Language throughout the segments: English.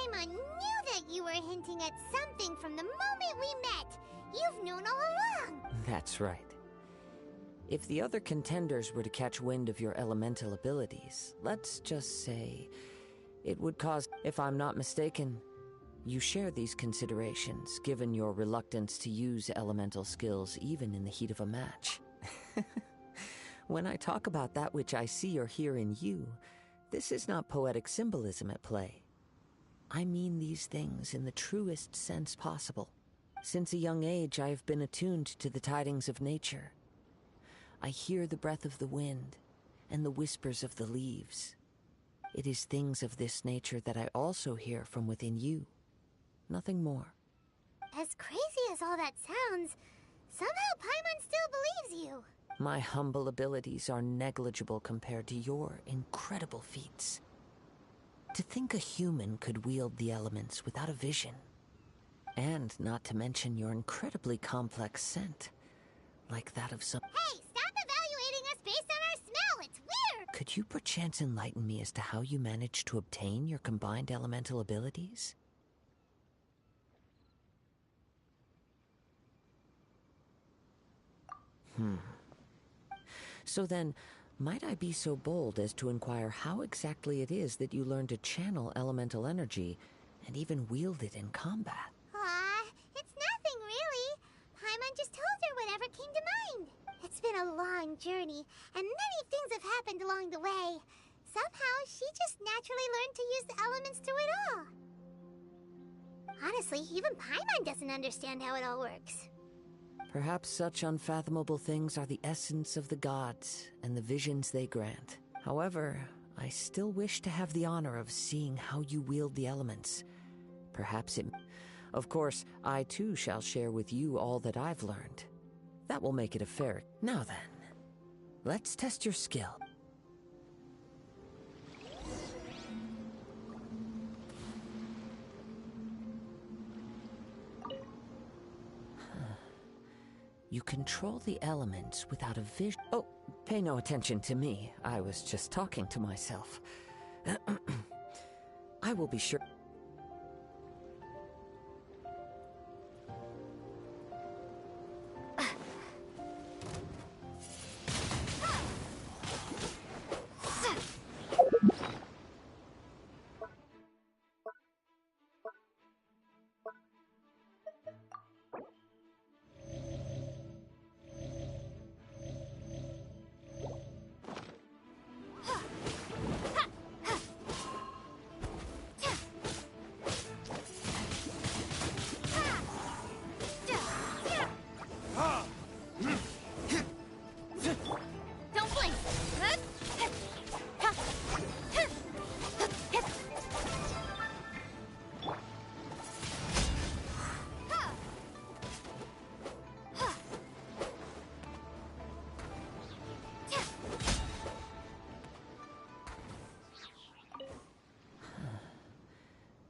Paimon knew that you were hinting at something from the moment we met. You've known all along. That's right. If the other contenders were to catch wind of your elemental abilities, let's just say it would cause... If I'm not mistaken, you share these considerations, given your reluctance to use elemental skills even in the heat of a match. When I talk about that which I see or hear in you, this is not poetic symbolism at play. I mean these things in the truest sense possible. Since a young age, I have been attuned to the tidings of nature. I hear the breath of the wind and the whispers of the leaves. It is things of this nature that I also hear from within you. Nothing more. As crazy as all that sounds, somehow Paimon still believes you. My humble abilities are negligible compared to your incredible feats. To think a human could wield the elements without a vision. And not to mention your incredibly complex scent. Like that of some... Hey, stop evaluating us based on our smell! It's weird! Could you perchance enlighten me as to how you managed to obtain your combined elemental abilities? So then, might I be so bold as to inquire how exactly it is that you learned to channel elemental energy and even wield it in combat? It's nothing really. Paimon just told her whatever came to mind. It's been a long journey, and many things have happened along the way. Somehow, she just naturally learned to use the elements through it all. Honestly, even Paimon doesn't understand how it all works. Perhaps such unfathomable things are the essence of the gods and the visions they grant. However, I still wish to have the honor of seeing how you wield the elements. Perhaps it... Of course, I too shall share with you all that I've learned. That will make it a fair... Now then, let's test your skill. You control the elements without a vision. Oh, pay no attention to me. I was just talking to myself. I will be sure...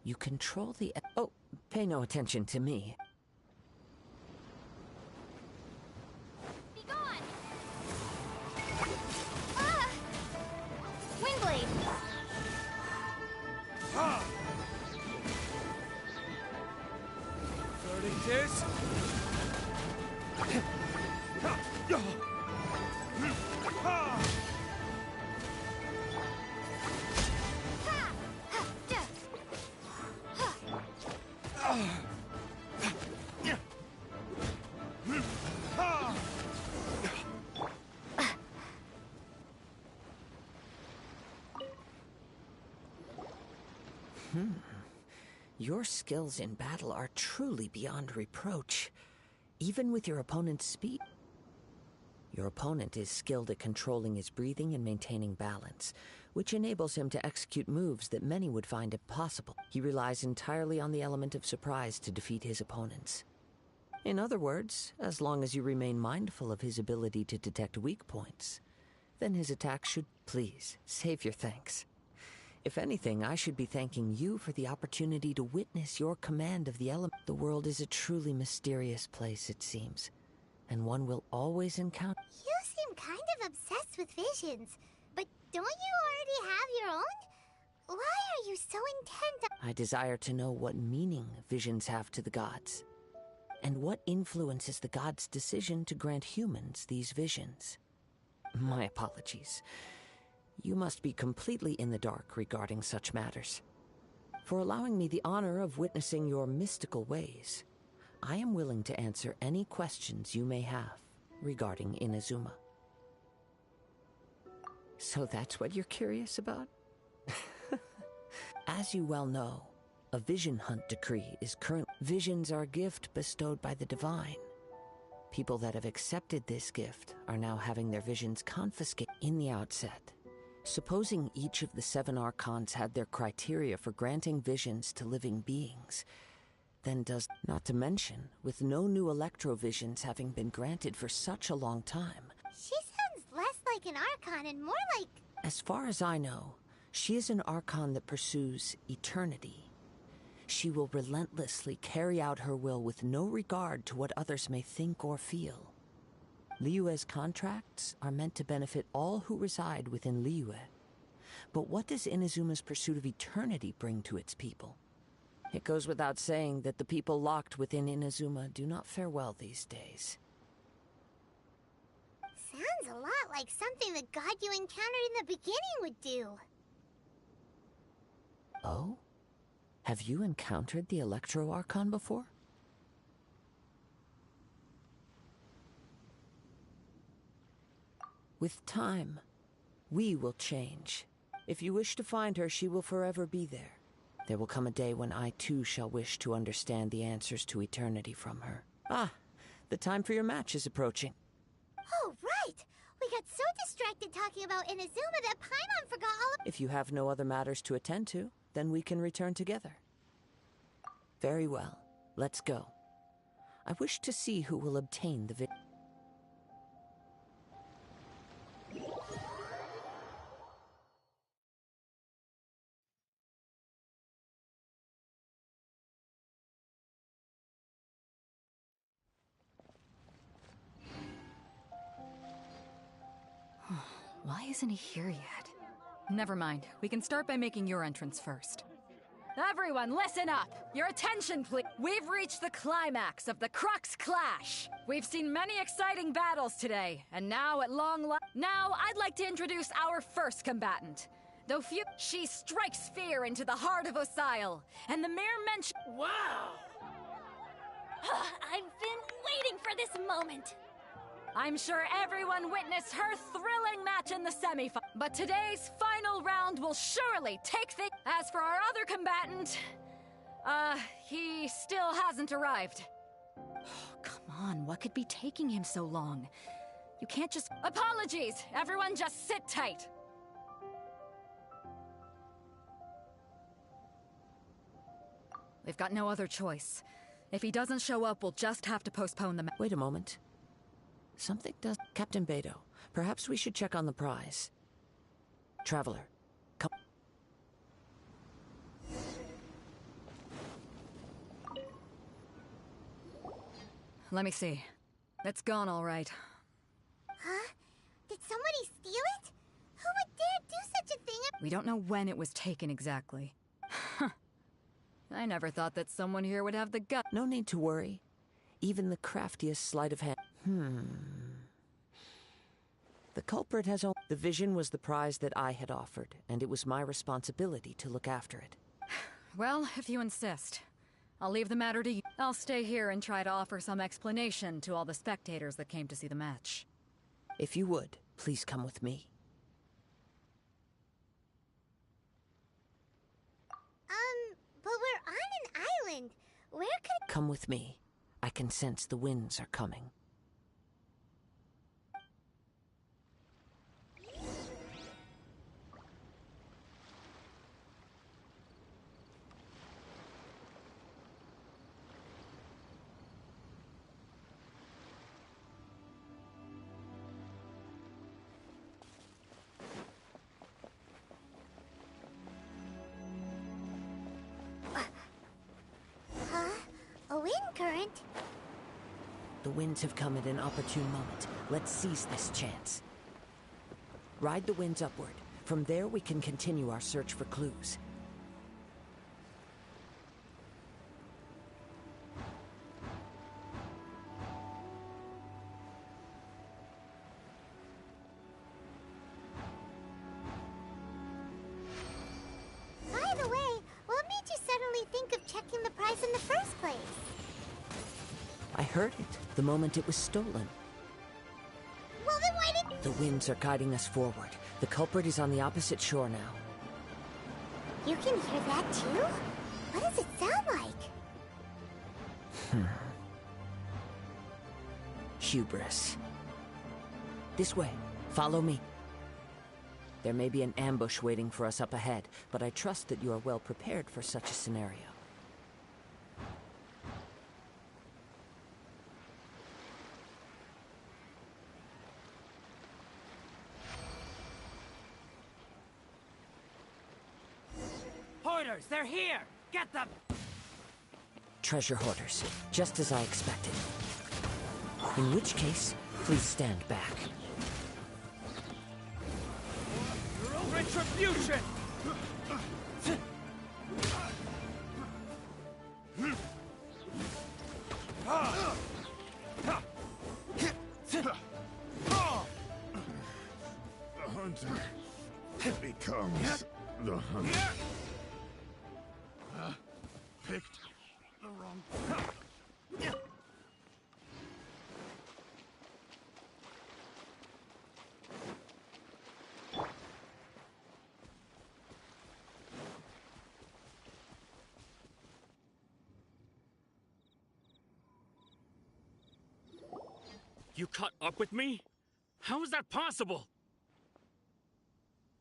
You control the... Oh, pay no attention to me. Be gone! Windblade! Ha! 30 days? Your skills in battle are truly beyond reproach, even with your opponent's speed. Your opponent is skilled at controlling his breathing and maintaining balance, which enables him to execute moves that many would find impossible. He relies entirely on the element of surprise to defeat his opponents. In other words, as long as you remain mindful of his ability to detect weak points, then his attack should... Please, save your thanks. If anything, I should be thanking you for the opportunity to witness your command of the element. The world is a truly mysterious place, it seems, and one will always encounter... You seem kind of obsessed with visions, but don't you already have your own? Why are you so intent on... I desire to know what meaning visions have to the gods, and what influences the gods' decision to grant humans these visions. My apologies. You must be completely in the dark regarding such matters. For allowing me the honor of witnessing your mystical ways, I am willing to answer any questions you may have regarding Inazuma. So that's what you're curious about? As you well know, a vision hunt decree is current. Visions are a gift bestowed by the divine. People that have accepted this gift are now having their visions confiscated. In the outset, supposing each of the 7 archons had their criteria for granting visions to living beings, then does not to mention, with no new electrovisions having been granted for such a long time. She sounds less like an Archon and more like... As far as I know, she is an Archon that pursues eternity. She will relentlessly carry out her will with no regard to what others may think or feel. Liyue's contracts are meant to benefit all who reside within Liyue. But what does Inazuma's pursuit of eternity bring to its people? It goes without saying that the people locked within Inazuma do not fare well these days. Sounds a lot like something the god you encountered in the beginning would do. Oh? Have you encountered the Electro Archon before? With time, we will change. If you wish to find her, she will forever be there. There will come a day when I too shall wish to understand the answers to eternity from her. Ah, the time for your match is approaching. Oh, right! We got so distracted talking about Inazuma that Paimon forgot all of... If you have no other matters to attend to, then we can return together. Very well. Let's go. I wish to see who will obtain the Why isn't he here yet? Never mind. We can start by making your entrance first. Everyone, listen up! Your attention, please! We've reached the climax of the Crux Clash! We've seen many exciting battles today, and now at long last... Now, I'd like to introduce our first combatant. Though few... She strikes fear into the heart of Osile, and the mere mention... Wow! I've been waiting for this moment! I'm sure everyone witnessed her thrilling match in the semifinal. But today's final round will surely take the... As for our other combatant, he still hasn't arrived. Come on, what could be taking him so long? You can't just... Apologies! Everyone just sit tight! We've got no other choice. If he doesn't show up, we'll just have to postpone the match. Wait a moment. Something does... Captain Beidou, perhaps we should check on the prize. Traveler, come... Let me see. It's gone all right. Huh? Did somebody steal it? Who would dare do such a thing? We don't know when it was taken exactly. I never thought that someone here would have the gut. No need to worry. Even the craftiest sleight of hand... The culprit has only... The vision was the prize that I had offered, and it was my responsibility to look after it. Well, if you insist. I'll leave the matter to you. I'll stay here and try to offer some explanation to all the spectators that came to see the match. If you would, please come with me. But we're on an island. Where could... Come with me. I can sense the winds are coming. A wind current? The winds have come at an opportune moment. Let's seize this chance. Ride the winds upward. From there we can continue our search for clues. think of checking the price in the first place? I heard it the moment it was stolen. Well, then why didn't... The winds are guiding us forward. The culprit is on the opposite shore now. You can hear that too? What does it sound like? Hubris. This way. Follow me. There may be an ambush waiting for us up ahead, but I trust that you are well prepared for such a scenario. Hoarders, they're here! Get them! Treasure hoarders, just as I expected. In which case, please stand back. Retribution! The hunter becomes the hunter. Picked the wrong... You caught up with me? How is that possible?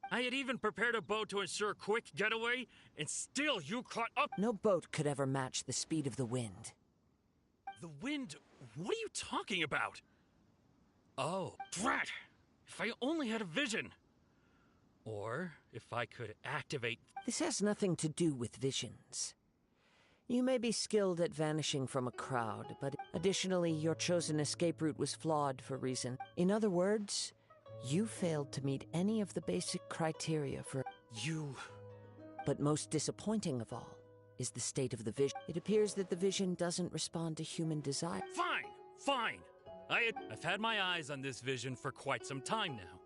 I had even prepared a boat to ensure a quick getaway, and still you caught up. No boat could ever match the speed of the wind. The wind? What are you talking about? Oh, drat! If I only had a vision. Or if I could activate... This has nothing to do with visions. You may be skilled at vanishing from a crowd, but additionally, your chosen escape route was flawed for reason. In other words, you failed to meet any of the basic criteria for... You... But most disappointing of all is the state of the vision. It appears that the vision doesn't respond to human desire. Fine! Fine! I've had my eyes on this vision for quite some time now.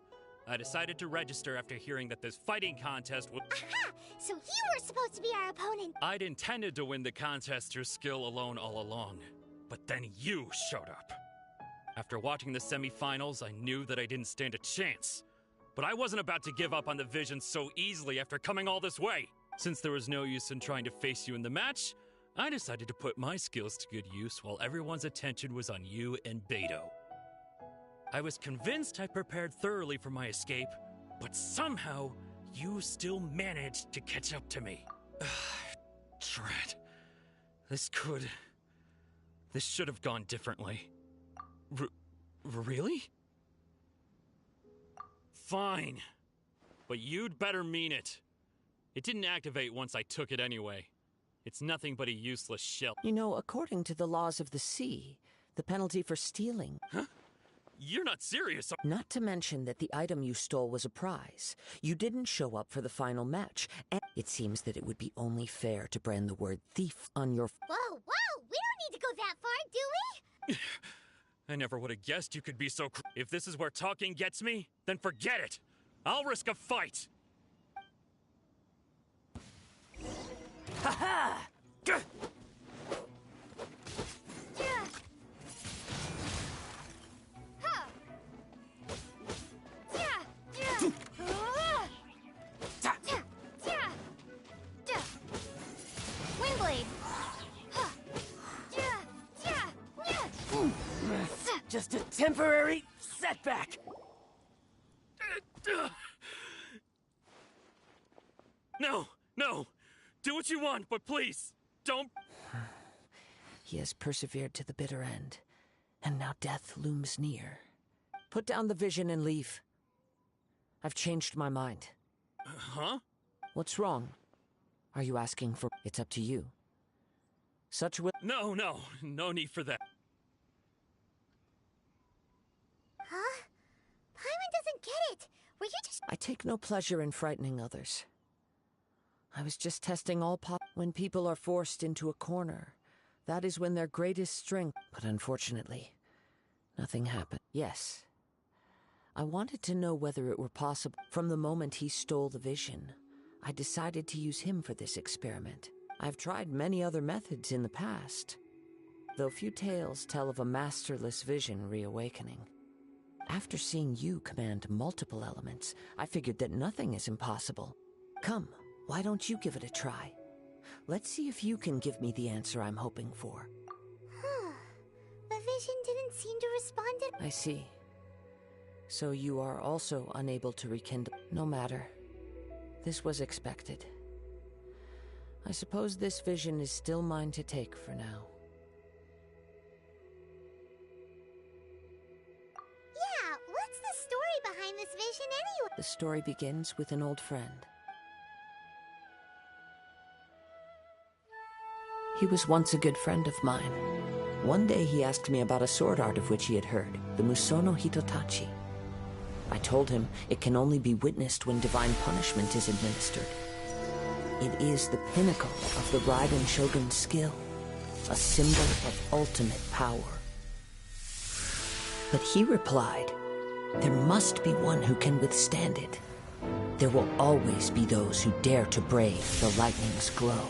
I decided to register after hearing that this fighting contest would... Aha! So you were supposed to be our opponent. I'd intended to win the contest through skill alone all along, but then you showed up. After watching the semifinals, I knew that I didn't stand a chance. But I wasn't about to give up on the vision so easily after coming all this way. Since there was no use in trying to face you in the match, I decided to put my skills to good use while everyone's attention was on you and Beto. I was convinced I prepared thoroughly for my escape, but somehow, you still managed to catch up to me. Drat. This should have gone differently. Really? Fine. But you'd better mean it. It didn't activate once I took it anyway. It's nothing but a useless shell. You know, according to the laws of the sea, the penalty for stealing... Huh? You're not serious. Not to mention that the item you stole was a prize. You didn't show up for the final match, and it seems that it would be only fair to brand the word thief on your... Whoa, whoa! We don't need to go that far, do we? I never would have guessed you could be so If this is where talking gets me, then forget it! I'll risk a fight! Ha-ha! Windblade. Just a temporary setback. No, no! Do what you want, but please, don't... He has persevered to the bitter end, and now death looms near. Put down the vision and leave. I've changed my mind. Huh? What's wrong? Are you asking for... It's up to you. Such will... No need for that. Huh? Paimon doesn't get it. Were you just... I take no pleasure in frightening others. I was just testing all pop... When people are forced into a corner, that is when their greatest strength... But unfortunately, nothing happened. Yes. I wanted to know whether it were possible. From the moment he stole the vision, I decided to use him for this experiment. I've tried many other methods in the past, though few tales tell of a masterless vision reawakening. After seeing you command multiple elements, I figured that nothing is impossible. Come, why don't you give it a try? Let's see if you can give me the answer I'm hoping for. The vision didn't seem to respond to... I see. So you are also unable to rekindle. No matter. This was expected. I suppose this vision is still mine to take for now. Yeah, what's the story behind this vision anyway? The story begins with an old friend. He was once a good friend of mine. One day he asked me about a sword art of which he had heard, the Musono Hitotachi. I told him it can only be witnessed when divine punishment is administered. It is the pinnacle of the Raiden Shogun's skill, a symbol of ultimate power. But he replied, there must be one who can withstand it. There will always be those who dare to brave the lightning's glow.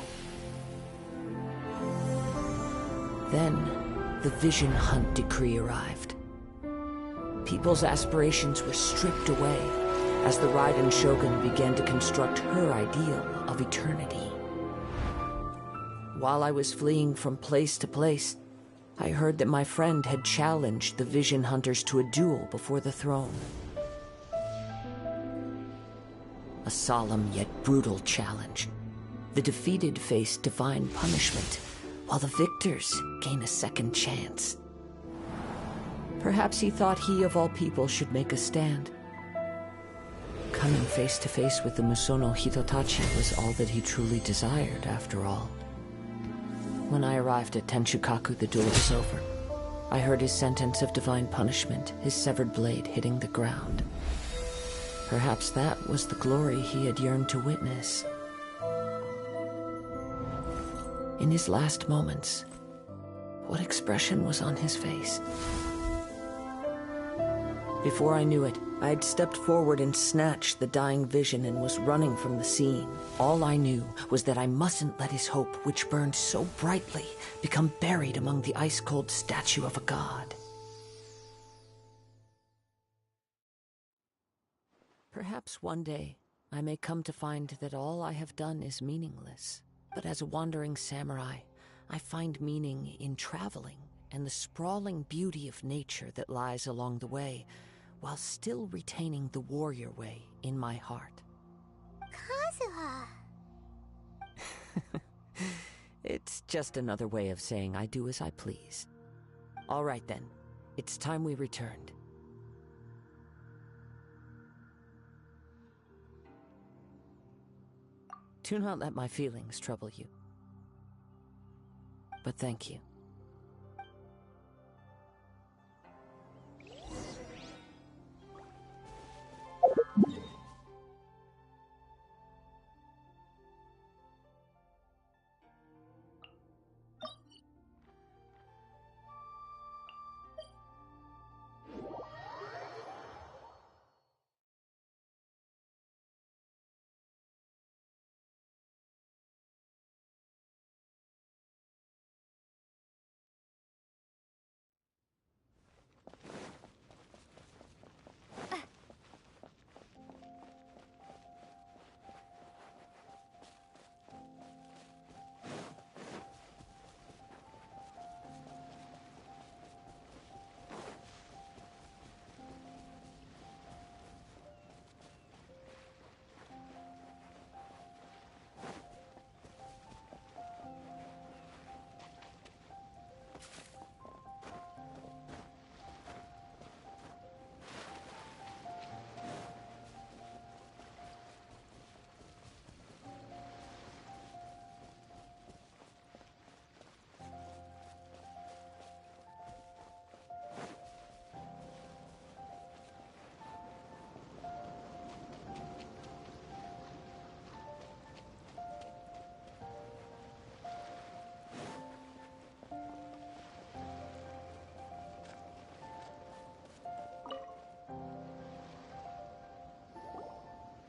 Then, the Vision Hunt decree arrived. People's aspirations were stripped away as the Raiden Shogun began to construct her ideal of eternity. While I was fleeing from place to place, I heard that my friend had challenged the Vision Hunters to a duel before the throne. A solemn yet brutal challenge. The defeated face divine punishment, while the victors gain a second chance. Perhaps he thought he of all people should make a stand. Coming face to face with the Musono Hitotachi was all that he truly desired, after all. When I arrived at Tenshukaku, the duel was over. I heard his sentence of divine punishment, his severed blade hitting the ground. Perhaps that was the glory he had yearned to witness. In his last moments, what expression was on his face? Before I knew it, I had stepped forward and snatched the dying vision and was running from the scene. All I knew was that I mustn't let his hope, which burned so brightly, become buried among the ice-cold statue of a god. Perhaps one day, I may come to find that all I have done is meaningless. But as a wandering samurai, I find meaning in traveling and the sprawling beauty of nature that lies along the way, while still retaining the warrior way in my heart. Kazuha. It's just another way of saying I do as I please. All right then, it's time we returned. Do not let my feelings trouble you. But thank you.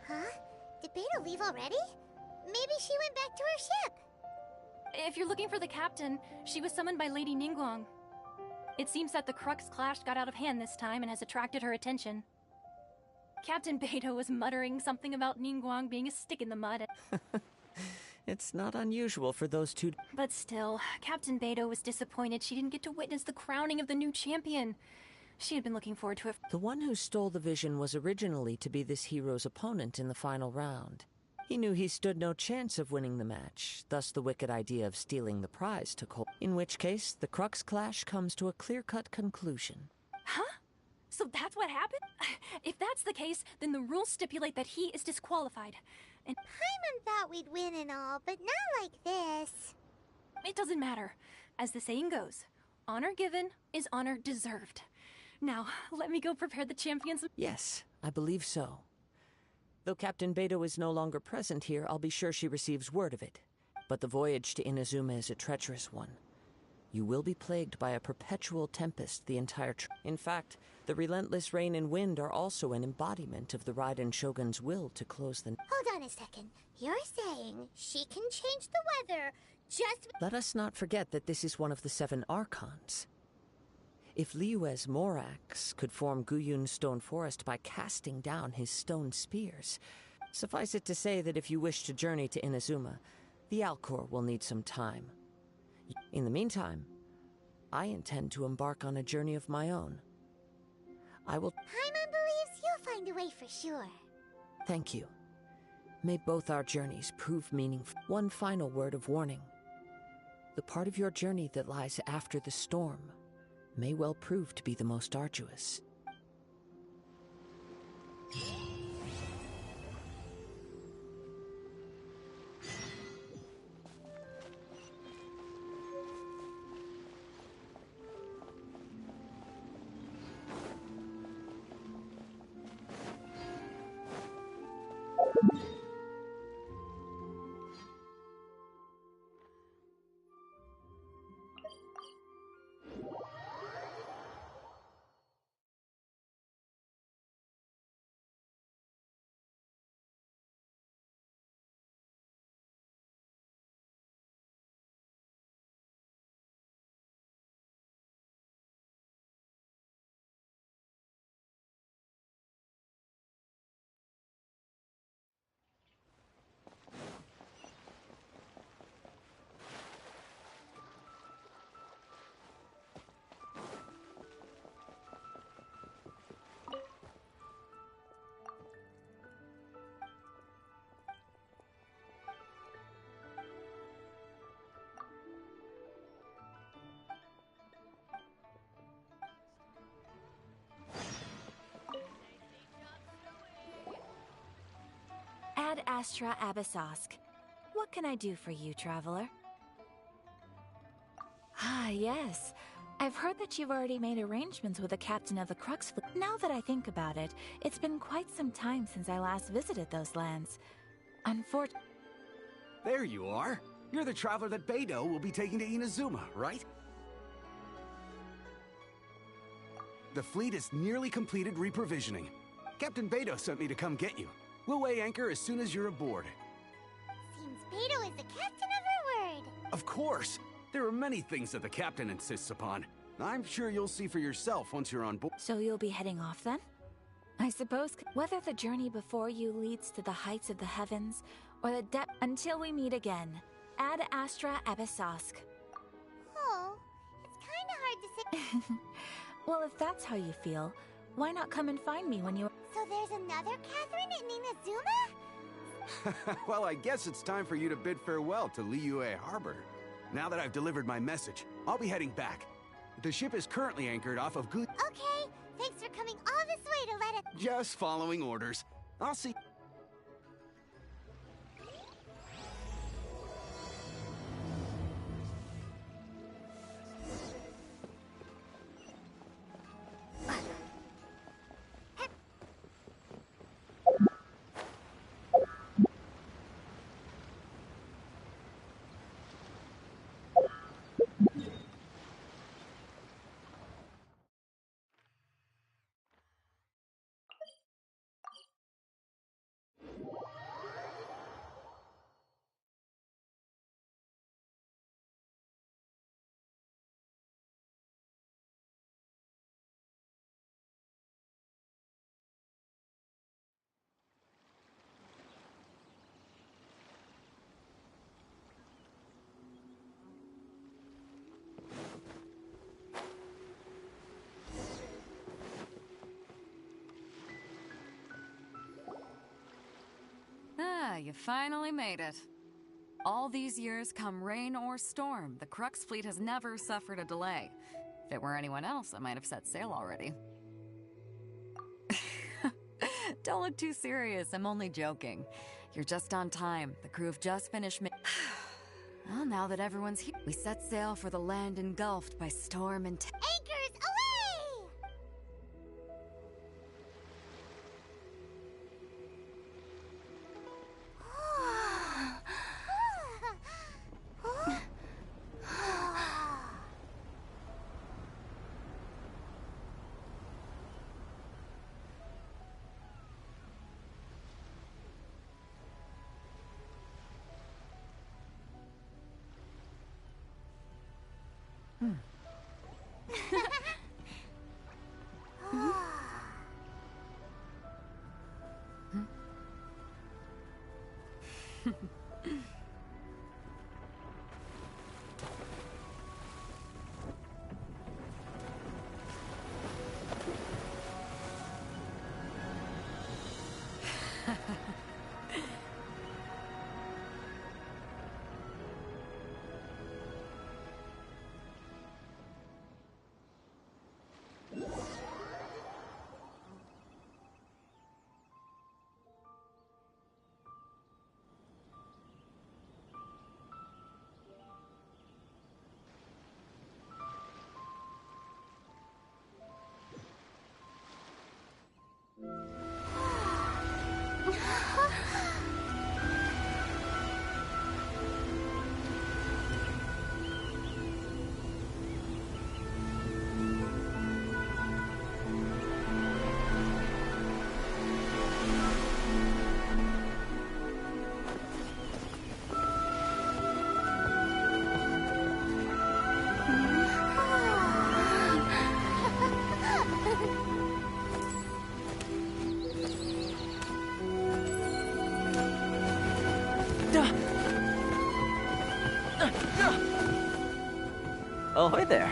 Huh? Did Beta leave already? Maybe she went back to her ship. If you're looking for the captain, she was summoned by Lady Ningguang. It seems that the Crux clash got out of hand this time and has attracted her attention. Captain Beidou was muttering something about Ningguang being a stick in the mud. It's not unusual for those two. But still, Captain Beidou was disappointed she didn't get to witness the crowning of the new champion. She had been looking forward to it. The one who stole the vision was originally to be this hero's opponent in the final round. He knew he stood no chance of winning the match, thus the wicked idea of stealing the prize took hold. In which case, the Crux clash comes to a clear-cut conclusion. Huh? So that's what happened? If that's the case, then the rules stipulate that he is disqualified. And Paimon thought we'd win and all, but not like this. it doesn't matter. As the saying goes, honor given is honor deserved. Now, let me go prepare the champions. Yes, I believe so. Though Captain Beidou is no longer present here, I'll be sure she receives word of it. But the voyage to Inazuma is a treacherous one. You will be plagued by a perpetual tempest the entire trip. In fact, the relentless rain and wind are also an embodiment of the Raiden Shogun's will to close the... Hold on a second. You're saying she can change the weather just... Let us not forget that this is one of the 7 Archons. If Liyue's Morax could form Guyun's stone forest by casting down his stone spears, suffice it to say that if you wish to journey to Inazuma, the Alcor will need some time. In the meantime, I intend to embark on a journey of my own. I will... Paimon believes you'll find a way for sure. Thank you. May both our journeys prove meaningful. One final word of warning. The part of your journey that lies after the storm may well prove to be the most arduous. Ad Astra Abyssosk. What can I do for you, traveler? Ah, yes. I've heard that you've already made arrangements with the captain of the Crux fleet. Now that I think about it, it's been quite some time since I last visited those lands. Unfortunately... There you are. You're the traveler that Beidou will be taking to Inazuma, right? The fleet is nearly completed reprovisioning. Captain Beidou sent me to come get you. We'll weigh anchor as soon as you're aboard. Seems Beidou is the captain of her word. Of course! There are many things that the captain insists upon. I'm sure you'll see for yourself once you're on board. So you'll be heading off then? I suppose whether the journey before you leads to the heights of the heavens, or the depth until we meet again. Ad Astra Abyssosk. Oh, it's kinda hard to say. Well, if that's how you feel, why not come and find me when you're... So there's another Catherine in Inazuma? Well, I guess it's time for you to bid farewell to Liyue Harbor. Now that I've delivered my message, I'll be heading back. The ship is currently anchored off of Okay, thanks for coming all this way to let it... Just following orders. I'll see... you finally made it. All these years, come rain or storm, the Crux fleet has never suffered a delay. If it were anyone else, I might have set sail already. Don't look too serious, I'm only joking. You're just on time. The crew have just finished well, now that everyone's here, we set sail for the land engulfed by storm and Anchors away! Ahoy there.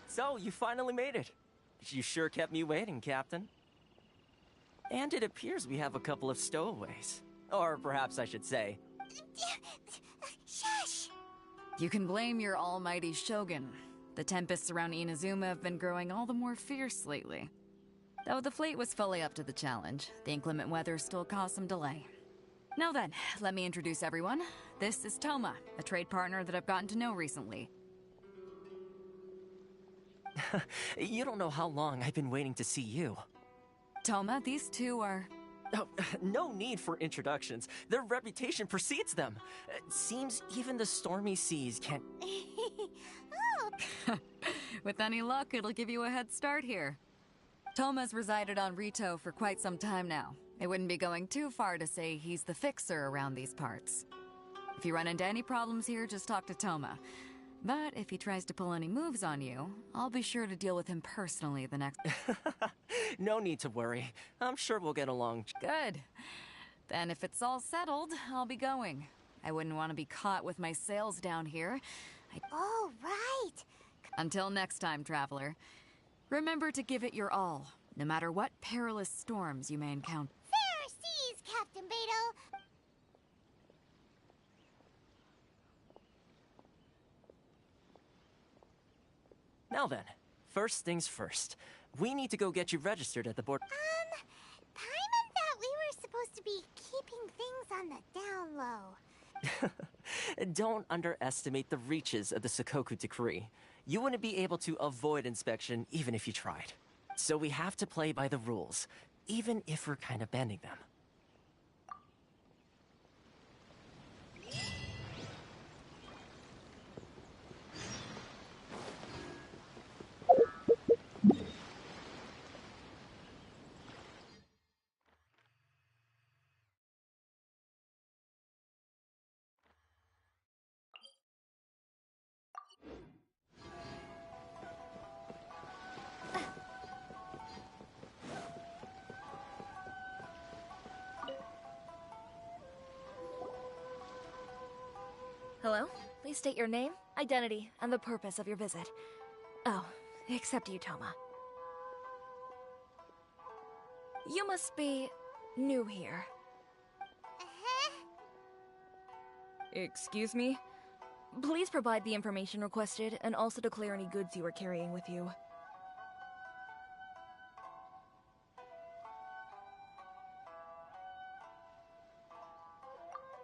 So, you finally made it. You sure kept me waiting, Captain. And it appears we have a couple of stowaways. Or perhaps I should say... Shush! You can blame your almighty Shogun. The tempests around Inazuma have been growing all the more fierce lately. Though the fleet was fully up to the challenge, the inclement weather still caused some delay. Now then, let me introduce everyone. This is Toma, a trade partner that I've gotten to know recently. You don't know how long I've been waiting to see you. Toma, these two are... Oh, no need for introductions. Their reputation precedes them. Seems even the stormy seas can't... Oh. With any luck, it'll give you a head start here. Toma's resided on Rito for quite some time now. It wouldn't be going too far to say he's the fixer around these parts. If you run into any problems here, just talk to Toma. But if he tries to pull any moves on you, I'll be sure to deal with him personally the next... No need to worry. I'm sure we'll get along. Good. Then if it's all settled, I'll be going. I wouldn't want to be caught with my sails down here. Oh, right. Until next time, traveler. Remember to give it your all, no matter what perilous storms you may encounter. Fair seas, Captain Beto. Now then, first things first. We need to go get you registered at the board. Paimon thought we were supposed to be keeping things on the down low. Don't underestimate the reaches of the Sakoku Decree. You wouldn't be able to avoid inspection even if you tried. So we have to play by the rules, even if we're kind of bending them. Hello? Please state your name, identity, and the purpose of your visit. Oh, except you, Toma. You must be new here. Uh-huh. Excuse me? Please provide the information requested, and also declare any goods you are carrying with you.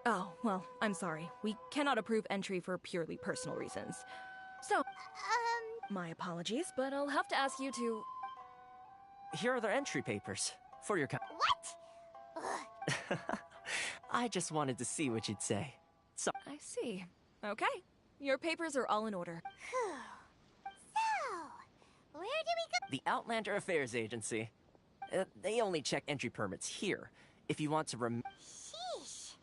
Oh, well, I'm sorry. We cannot approve entry for purely personal reasons. So, my apologies, but I'll have to ask you to... Here are their entry papers. For your What? Ugh. I just wanted to see what you'd say. So I see. Okay. Your papers are all in order. So, where do we go? the Outlander Affairs Agency. They only check entry permits here. If you want to Sheesh.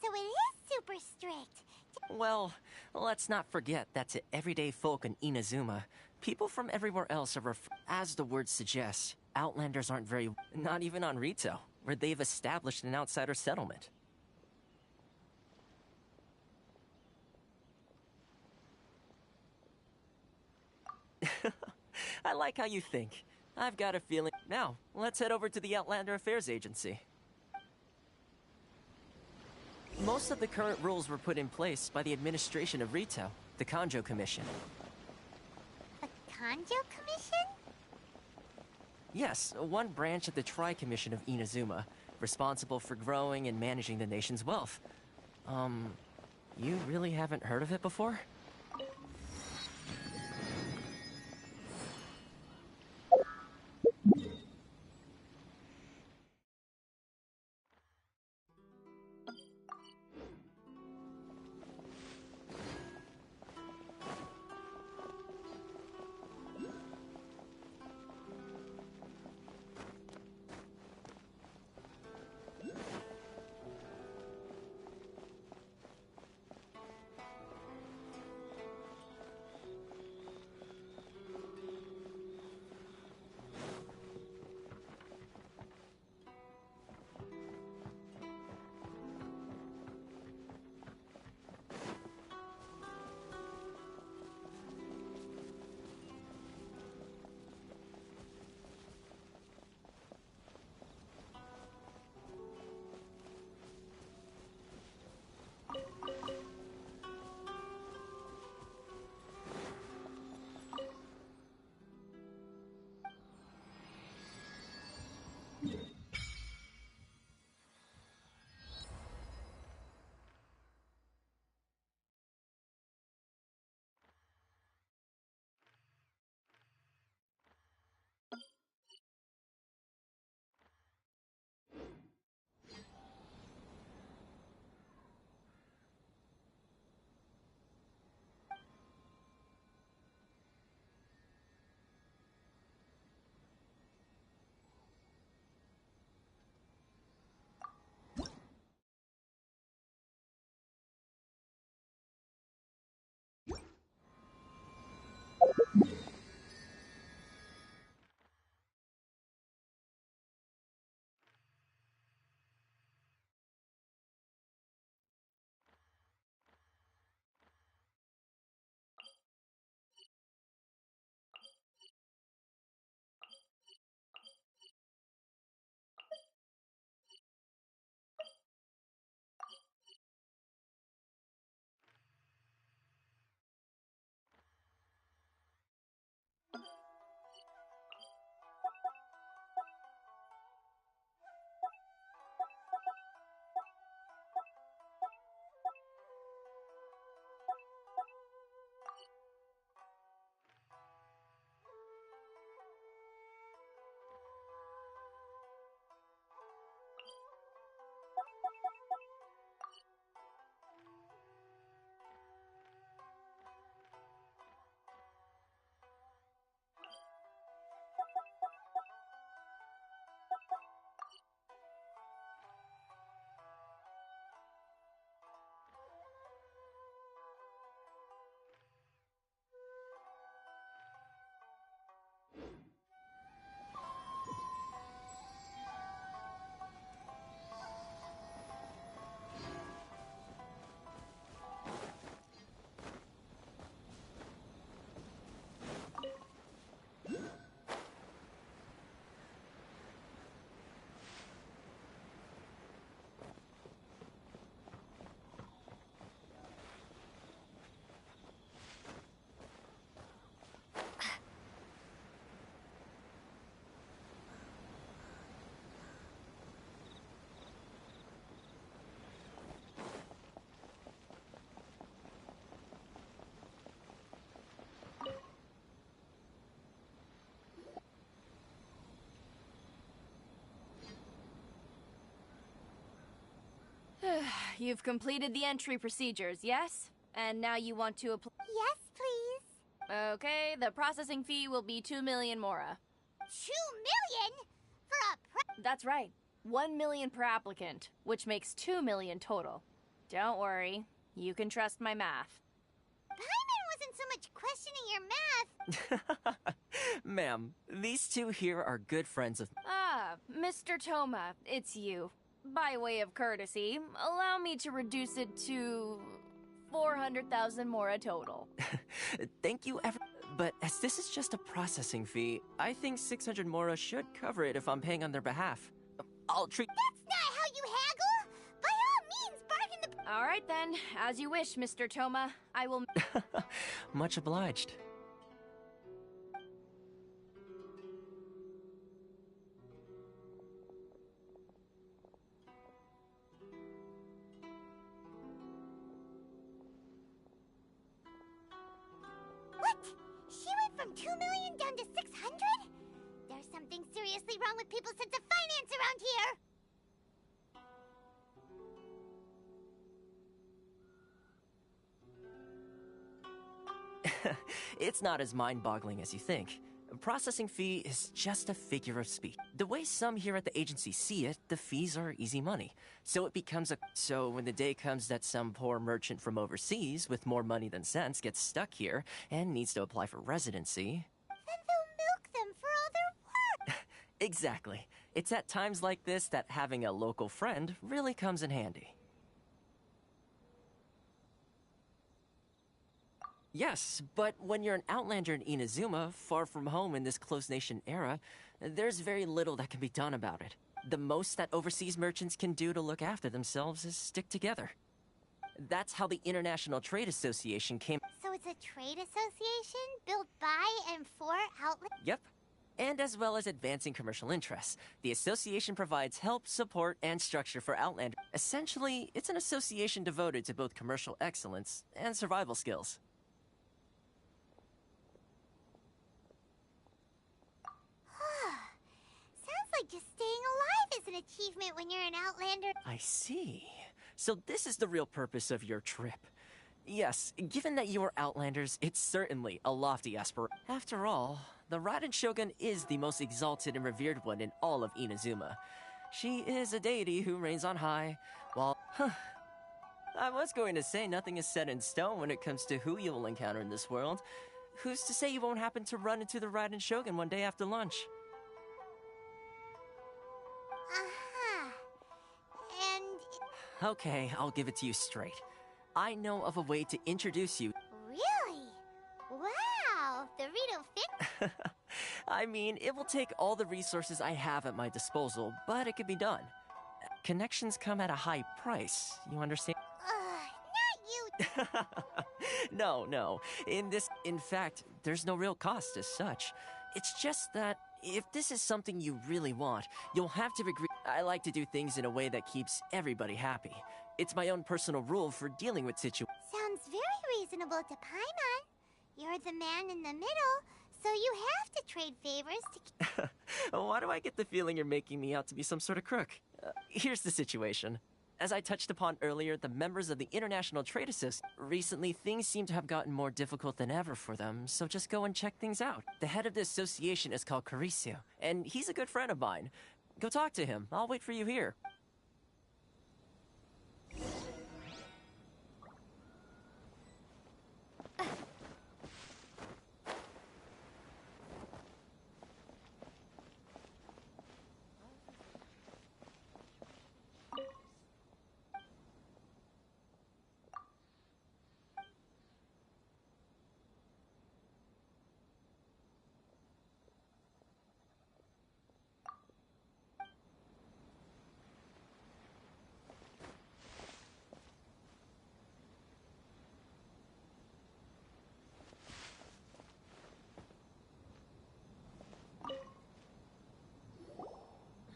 So it is super strict. Well, let's not forget that to everyday folk in Inazuma, people from everywhere else are as the word suggests, Outlanders aren't very... not even on Rito, where they've established an outsider settlement. I like how you think. I've got a feeling... Now, let's head over to the Outlander Affairs Agency. Most of the current rules were put in place by the administration of Rito, the Kanjo Commission. The Kanjo Commission? Yes, one branch of the Tri-Commission of Inazuma, responsible for growing and managing the nation's wealth. You really haven't heard of it before? You've completed the entry procedures, yes? And now you want to apply. Yes, please. Okay, the processing fee will be 2 million mora. 2 million? For a That's right. 1 million per applicant, which makes 2 million total. Don't worry, you can trust my math. Paimon wasn't so much questioning your math. Ma'am, these two here are good friends of. Ah, Mr. Toma, it's you. By way of courtesy, allow me to reduce it to 400,000 mora total. Thank you But as this is just a processing fee, I think 600 mora should cover it if I'm paying on their behalf. I'll treat. That's not how you haggle! By all means, bargain the. All right then, as you wish, Mr. Toma. I will. Much obliged. What? She went from 2 million down to 600? There's something seriously wrong with people's sense of finance around here! It's not as mind-boggling as you think. A processing fee is just a figure of speech. The way some here at the agency see it, the fees are easy money. So it becomes a... So when the day comes that some poor merchant from overseas with more money than sense gets stuck here and needs to apply for residency... Then they'll milk them for all their work! Exactly. It's at times like this that having a local friend really comes in handy. Yes, but when you're an outlander in Inazuma, far from home in this closed nation era, there's very little that can be done about it. The most that overseas merchants can do to look after themselves is stick together. That's how the International Trade Association came. So it's a trade association built by and for outlets? Yep. And as well as advancing commercial interests, the association provides help, support, and structure for Outlander. Essentially, it's an association devoted to both commercial excellence and survival skills. Sounds like just staying alive is an achievement when you're an outlander. I see. So this is the real purpose of your trip. Yes, given that you are Outlanders, it's certainly a lofty aspiration. After all, the Raiden Shogun is the most exalted and revered one in all of Inazuma. She is a deity who reigns on high, while... I was going to say nothing is set in stone when it comes to who you will encounter in this world. Who's to say you won't happen to run into the Raiden Shogun one day after lunch? Uh-huh. And... Okay, I'll give it to you straight. I know of a way to introduce you. Really? Wow, the Rito fit? I mean, it will take all the resources I have at my disposal, but it can be done. Connections come at a high price, you understand? Not you. No. In fact, there's no real cost as such. It's just that if this is something you really want, you'll have to agree. I like to do things in a way that keeps everybody happy. It's my own personal rule for dealing with situations. Sounds very reasonable to Paimon. You're the man in the middle, so you have to trade favors to... Why do I get the feeling you're making me out to be some sort of crook? Here's the situation. As I touched upon earlier, the members of the International Trade Association... Recently, things seem to have gotten more difficult than ever for them, so just go and check things out. The head of the association is called Carisio, and he's a good friend of mine. Go talk to him. I'll wait for you here.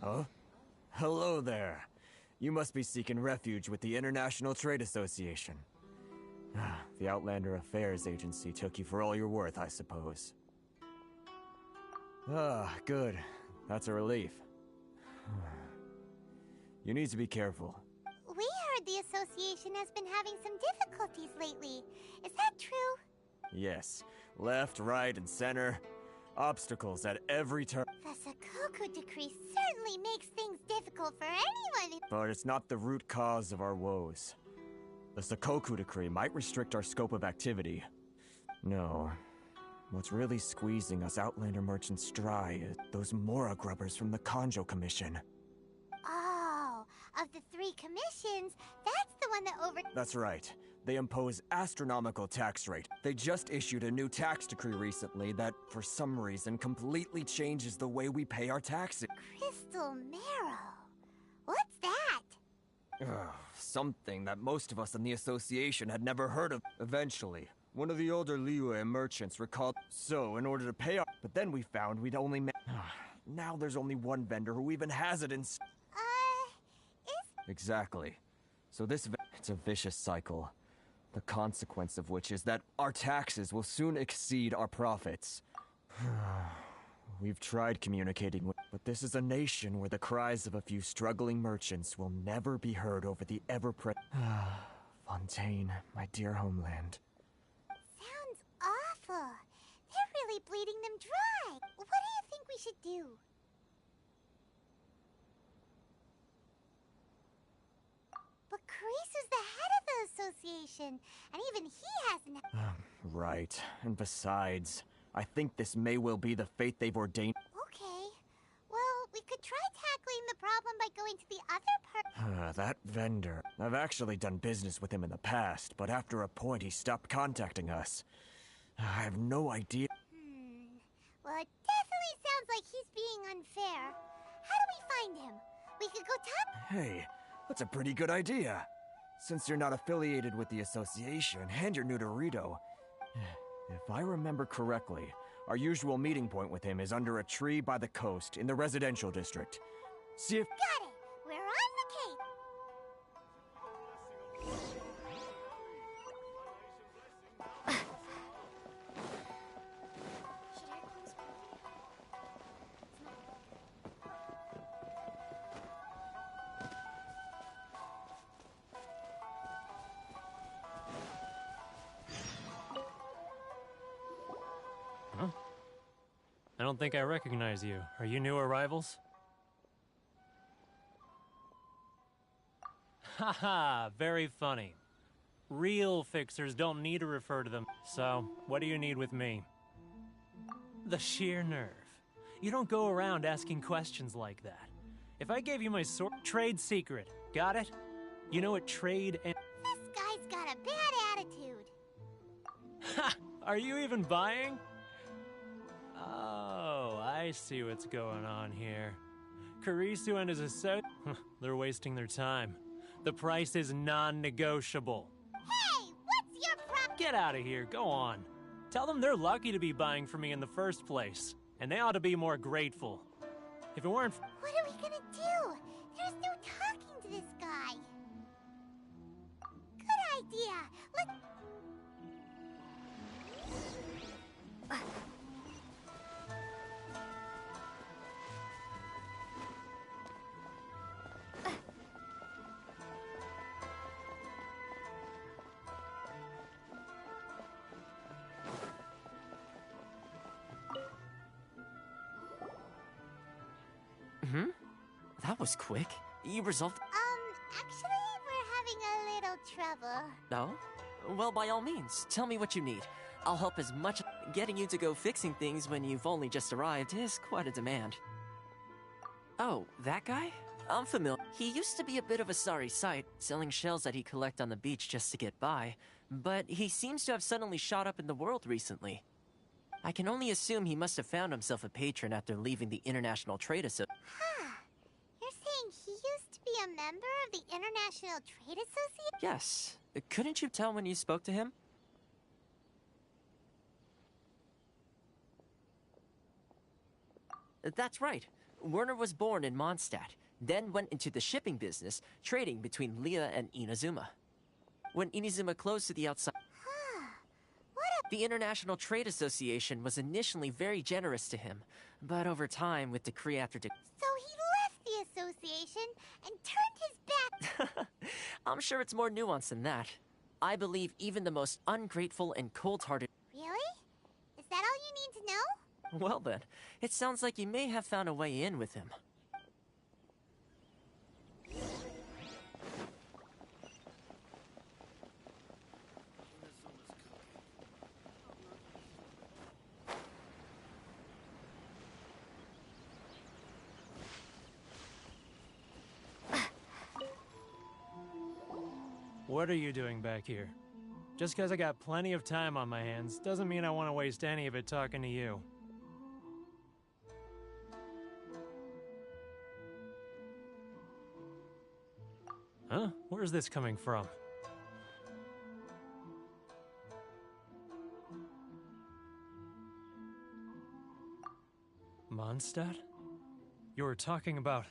Huh? Hello there. You must be seeking refuge with the International Trade Association. The Outlander Affairs Agency took you for all you're worth, I suppose. Good. That's a relief. You need to be careful. We heard the Association has been having some difficulties lately. Is that true? Yes. Left, right, and center. Obstacles at every turn. The Sakoku Decree certainly makes things difficult for anyone who... But it's not the root cause of our woes. The Sakoku Decree might restrict our scope of activity. No. What's really squeezing us Outlander merchants dry is those Mora grubbers from the Kanjo Commission. Oh, of the 3 commissions, that's the one that That's right. They impose astronomical tax rate. They just issued a new tax decree recently that, for some reason, completely changes the way we pay our taxes. Crystal Marrow. What's that? Something that most of us in the association had never heard of. Eventually, one of the older Liyue merchants recalled. So, in order to pay our... But then we found we'd only now there's only one vendor who even has it in... Exactly. So it's a vicious cycle. The consequence of which is that our taxes will soon exceed our profits. We've tried communicating with, but this is a nation where the cries of a few struggling merchants will never be heard over the ever-present... Fontaine, my dear homeland. Sounds awful. They're really bleeding them dry. What do you think we should do? But Karisu's the head of the association, and even he hasn't... Right. And besides, I think this may well be the fate they've ordained. Okay. Well, we could try tackling the problem by going to the other part... That vendor. I've actually done business with him in the past, but after a point he stopped contacting us. I have no idea... Well, it definitely sounds like he's being unfair. How do we find him? We could go talk... Hey, that's a pretty good idea. Since you're not affiliated with the association, and you're new to Rito, if I remember correctly, our usual meeting point with him is under a tree by the coast in the residential district. See if... Got it! We're on the case! I don't think I recognize you. Are you new arrivals? Haha, very funny. Real fixers don't need to refer to them. So, what do you need with me? The sheer nerve. You don't go around asking questions like that. If I gave you my trade secret, got it? You know what trade and... This guy's got a bad attitude. Ha! Are you even buying? Oh, I see what's going on here. Karisu and his associates, they're wasting their time. The price is non-negotiable. Hey, what's your problem? Get out of here, go on. Tell them they're lucky to be buying from me in the first place, and they ought to be more grateful. If it weren't... What are we gonna do? There's no talking to this guy. Good idea. Let's... That was quick. You resolved... Actually, we're having a little trouble. No? Well, by all means, tell me what you need. I'll help as much... Getting you to go fixing things when you've only just arrived is quite a demand. Oh, that guy? I'm familiar. He used to be a bit of a sorry sight, selling shells that he'd collect on the beach just to get by. But he seems to have suddenly shot up in the world recently. I can only assume he must have found himself a patron after leaving the International Trade Association. Huh. You're saying he used to be a member of the International Trade Association? Yes. Couldn't you tell when you spoke to him? That's right. Werner was born in Mondstadt, then went into the shipping business, trading between Leah and Inazuma. When Inazuma closed to the outside... The International Trade Association was initially very generous to him, but over time, with decree after decree... So he left the association and turned his back. I'm sure it's more nuanced than that. I believe even the most ungrateful and cold-hearted... Really? Is that all you need to know? Well then, it sounds like you may have found a way in with him. What are you doing back here? Just because I got plenty of time on my hands doesn't mean I want to waste any of it talking to you. Huh? Where's this coming from? Mondstadt? You were talking about...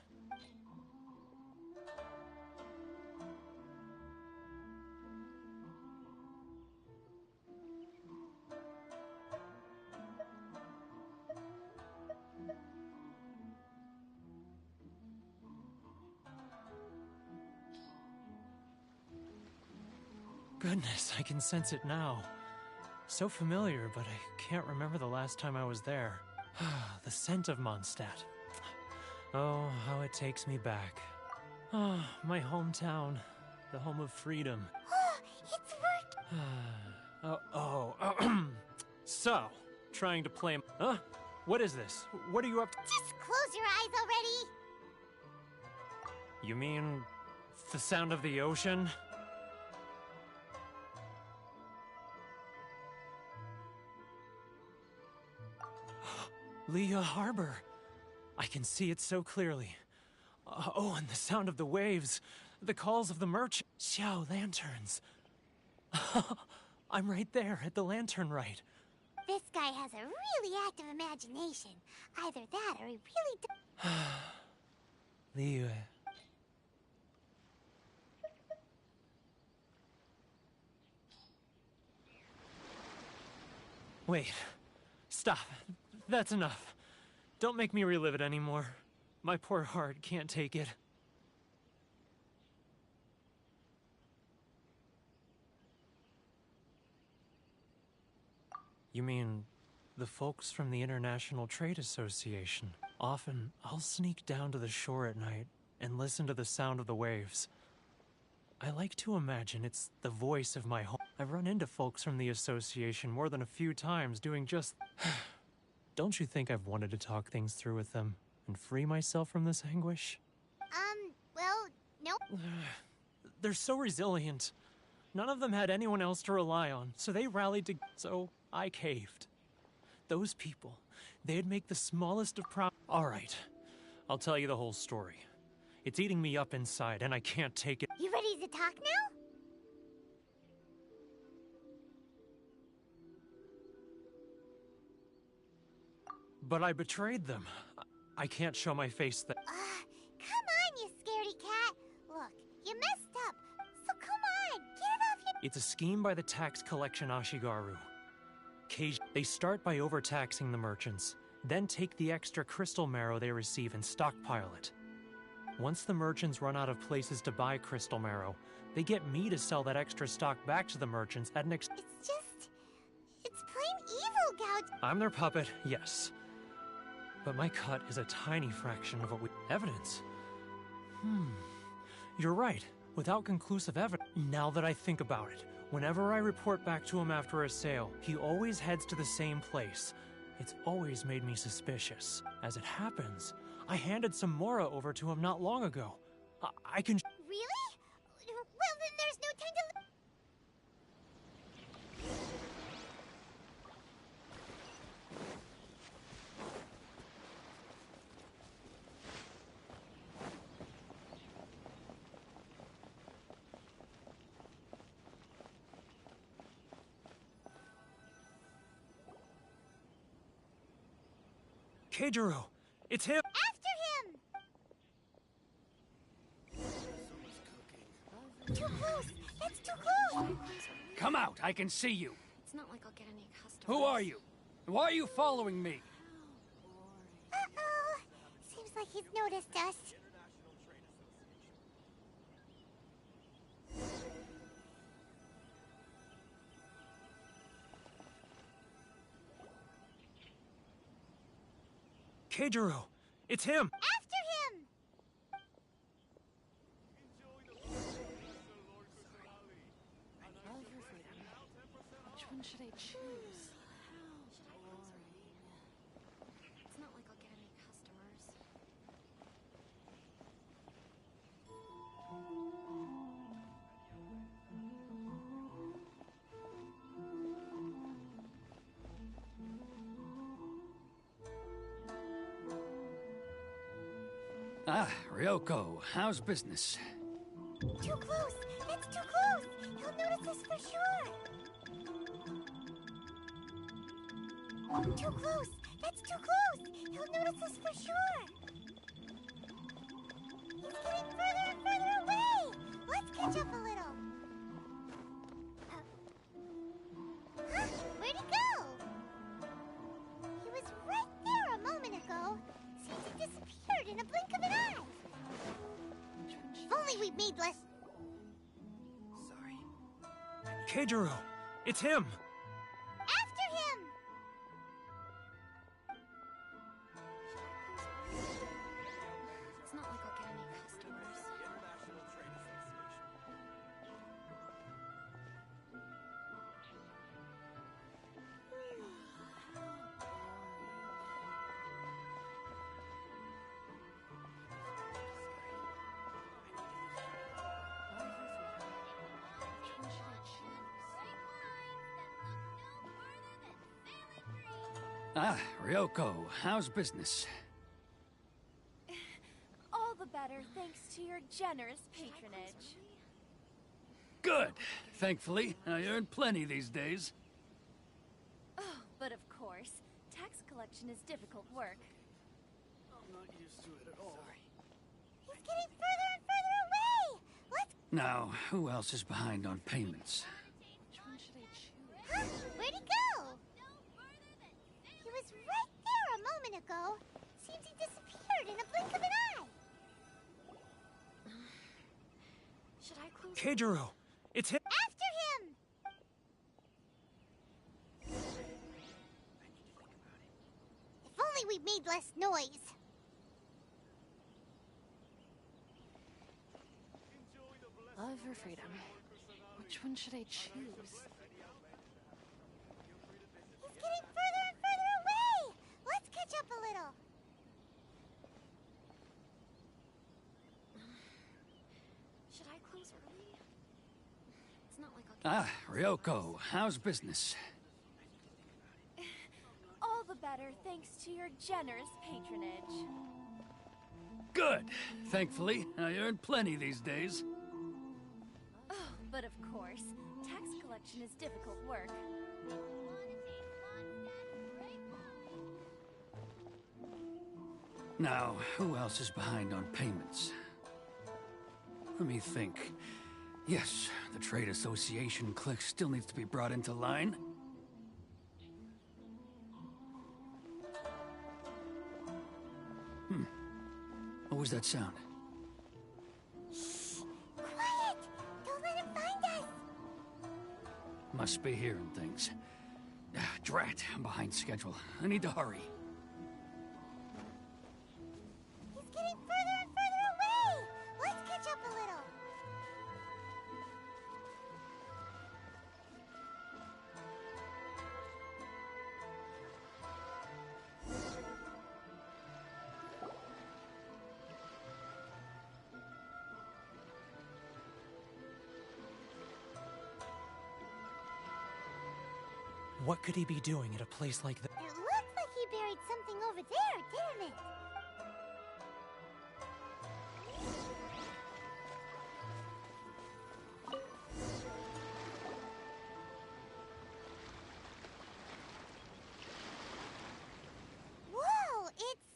Goodness, I can sense it now. So familiar, but I can't remember the last time I was there. The scent of Mondstadt. Oh, how it takes me back. Oh, my hometown. The home of freedom. It's working! So, trying to play... Huh? What is this? What are you up to? Just close your eyes already! You mean... the sound of the ocean? Leah Harbor. I can see it so clearly. Oh, and the sound of the waves. The calls of the merchant. Xiao lanterns. I'm right there at the lantern right. This guy has a really active imagination. Either that or he really Leah. Wait. Stop. That's enough. Don't make me relive it anymore. My poor heart can't take it. You mean the folks from the International Trade Association? Often, I'll sneak down to the shore at night and listen to the sound of the waves. I like to imagine it's the voice of my home. I've run into folks from the association more than a few times doing just... Don't you think I've wanted to talk things through with them and free myself from this anguish? Well, nope. They're so resilient. None of them had anyone else to rely on, so they rallied to... So I caved. Those people, they'd make the smallest of All right, I'll tell you the whole story. It's eating me up inside, and I can't take it. You ready to talk now? But I betrayed them. I can't show my face that... Come on, you scaredy cat. Look, you messed up. So come on, get it off your... It's a scheme by the tax collection Ashigaru. They start by overtaxing the merchants, then take the extra crystal marrow they receive and stockpile it. Once the merchants run out of places to buy crystal marrow, they get me to sell that extra stock back to the merchants at an It's plain evil, Gouge. I'm their puppet, yes. But my cut is a tiny fraction of what we... Evidence? You're right. Without conclusive evidence... Now that I think about it, whenever I report back to him after a sale, he always heads to the same place. It's always made me suspicious. As it happens, I handed some Mora over to him not long ago. I can... Really? Well, then there's no time to... Keijiro! It's him! After him! Too close! That's too close! Come out! I can see you! It's not like I'll get any customers. Who are you? Why are you following me? Uh-oh! Seems like he's noticed us. Keijiro! It's him! After him! All for freedom. Which one should I choose? It's not like I'll get any customers. Ah, Ryoko, how's business? Too close! That's too close! He'll notice us for sure! Too close! That's too close! He'll notice us for sure! He's getting further and further away! Let's catch up a little! Huh? Where'd he go? He was right there a moment ago. Seems he disappeared in a blink of an eye. If only we'd made less... Keijiro! It's him! After him! It's not like I'll get any customers. Ah, Ryoko, how's business? All the better thanks to your generous patronage. Good. Thankfully, I earn plenty these days. Oh, but of course, tax collection is difficult work. I'm not used to it at all. He's getting further and further away! Let's... Now, who else is behind on payments? Which one should I choose? Huh? Where'd he go? He was right there a moment ago. Seems he disappeared in a blink of an eye. Should I close? Keijiro! It's him! After him! If only we'd made less noise. Love or freedom? Which one should I choose? He's getting further and further away! Let's catch up a little. Should I close early? It's not like I'll get... Ah, Ryoko, how's business? All the better thanks to your generous patronage. Good. Thankfully, I earn plenty these days. Oh, but of course, tax collection is difficult work. Now, who else is behind on payments? Let me think. Yes, the Trade Association clique still needs to be brought into line. What was that sound? Quiet! Don't let him find us! Must be hearing things. Drat, I'm behind schedule. I need to hurry. He's getting further and further away! Let's catch up a little. What could he be doing at a place like that? It looked like he buried something over there, didn't it? Whoa, it's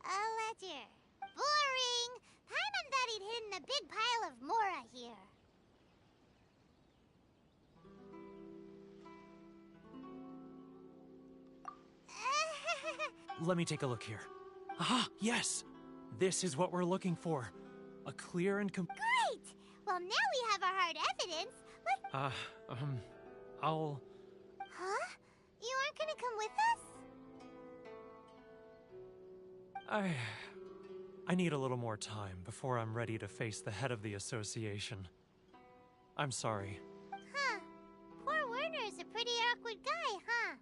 a ledger. Boring. Paimon thought he'd hidden a big pile of Mora here. Let me take a look here. Ah, yes! This is what we're looking for. A clear and Great! Well, now we have our hard evidence. Let's... I'll... Huh? You aren't gonna come with us? I need a little more time before I'm ready to face the head of the association. I'm sorry. Huh. Poor Werner's a pretty awkward guy, huh?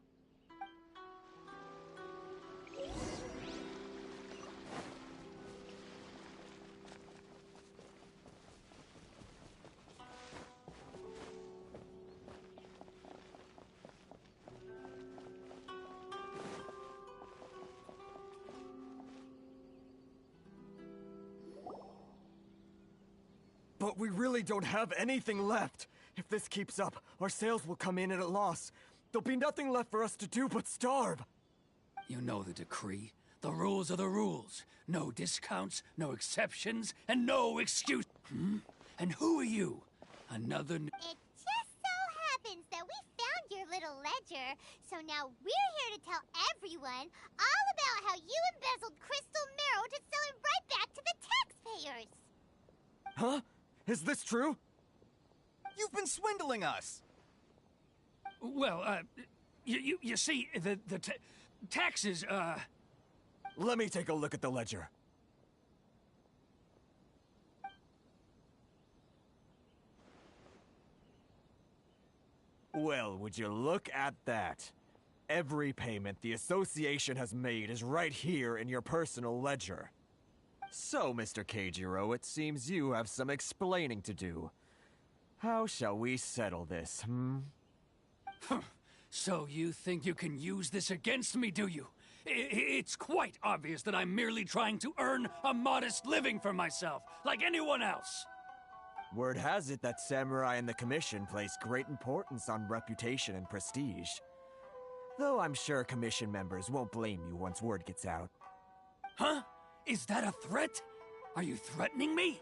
But we really don't have anything left. If this keeps up, our sales will come in at a loss. There'll be nothing left for us to do but starve. You know the decree. The rules are the rules. No discounts, no exceptions, and no excuse. And who are you? Another... It just so happens that we found your little ledger, so now we're here to tell everyone all about how you embezzled crystal marrow to sell it right back to the taxpayers. Huh? Is this true? You've been swindling us! Well, you see, the taxes, Let me take a look at the ledger. Well, would you look at that? Every payment the association has made is right here in your personal ledger. So, Mr. Keijiro, it seems you have some explaining to do. How shall we settle this, So you think you can use this against me, do you? It's quite obvious that I'm merely trying to earn a modest living for myself, like anyone else. Word has it that Samurai and the Commission place great importance on reputation and prestige. Though I'm sure Commission members won't blame you once word gets out. Huh? Is that a threat? Are you threatening me?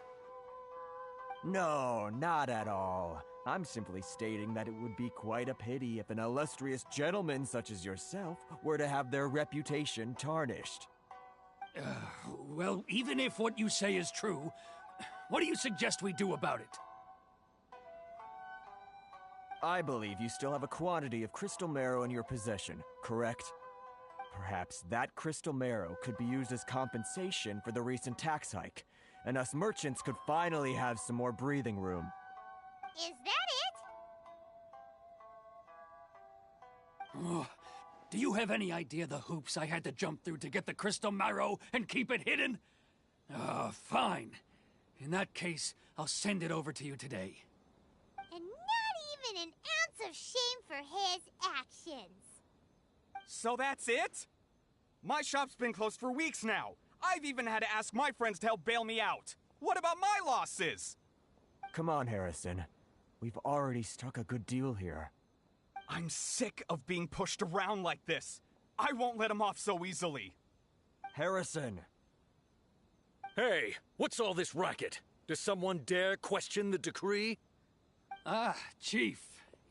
No, not at all. I'm simply stating that it would be quite a pity if an illustrious gentleman such as yourself were to have their reputation tarnished. Well, even if what you say is true, what do you suggest we do about it? I believe you still have a quantity of crystal marrow in your possession, correct? Perhaps that crystal marrow could be used as compensation for the recent tax hike, and us merchants could finally have some more breathing room. Is that it? Oh, do you have any idea the hoops I had to jump through to get the crystal marrow and keep it hidden? Fine. In that case, I'll send it over to you today. And not even an ounce of shame for his actions. So that's it? My shop's been closed for weeks now. I've even had to ask my friends to help bail me out. What about my losses? Come on, Harrison. We've already struck a good deal here. I'm sick of being pushed around like this. I won't let him off so easily. Harrison! Hey, what's all this racket? Does someone dare question the decree? Ah, Chief,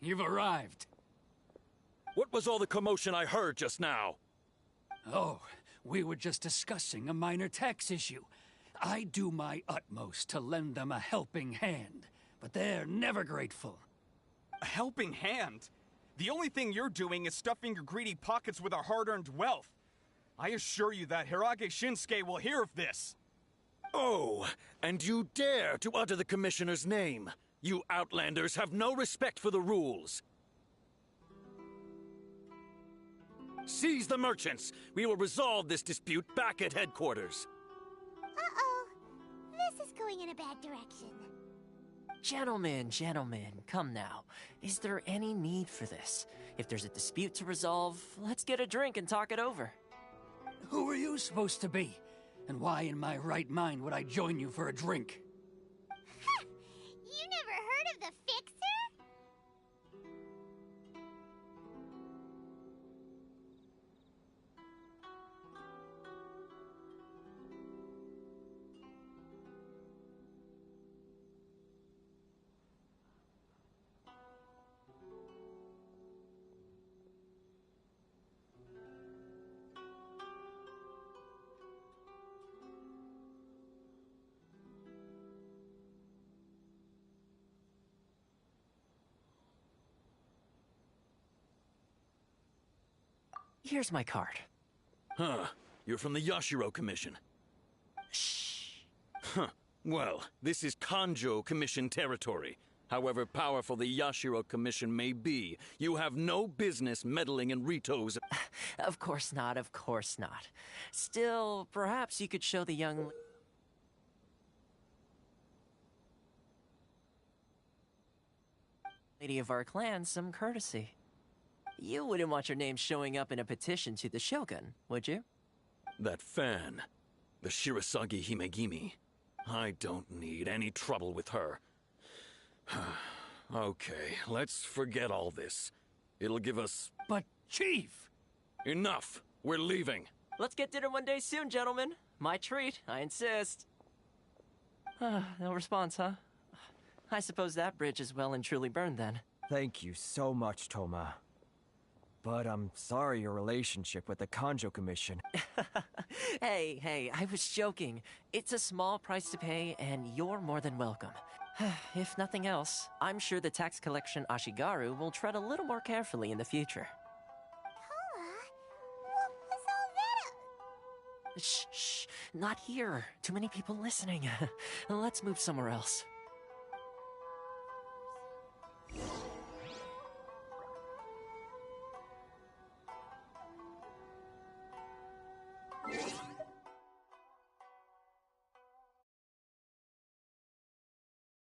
you've arrived. What was all the commotion I heard just now? Oh, we were just discussing a minor tax issue. I do my utmost to lend them a helping hand, but they're never grateful. A helping hand? The only thing you're doing is stuffing your greedy pockets with our hard-earned wealth. I assure you that Hirage Shinsuke will hear of this. Oh, and you dare to utter the Commissioner's name. You Outlanders have no respect for the rules. Seize the merchants. We will resolve this dispute back at headquarters. Uh-oh. This is going in a bad direction. Gentlemen, come now. Is there any need for this? If there's a dispute to resolve, let's get a drink and talk it over. Who are you supposed to be? And why in my right mind would I join you for a drink? You never heard of the Fixer? Here's my card. Huh. You're from the Yashiro Commission. Shh. Huh. Well, this is Kanjo Commission territory. However powerful the Yashiro Commission may be, you have no business meddling in Rito's... Of course not, of course not. Still, perhaps you could show the young... lady of our clan some courtesy. You wouldn't want your name showing up in a petition to the Shogun, would you? That fan, the Shirasagi Himegimi. I don't need any trouble with her. Okay, let's forget all this. It'll give us... But, Chief! Enough! We're leaving! Let's get dinner one day soon, gentlemen. My treat, I insist. No response, huh? I suppose that bridge is well and truly burned then. Thank you so much, Toma. But I'm sorry your relationship with the Kanjo Commission... Hey, I was joking. It's a small price to pay, and you're more than welcome. If nothing else, I'm sure the tax collection Ashigaru will tread a little more carefully in the future. Toma, what was all that? Shh, not here. Too many people listening. Let's move somewhere else.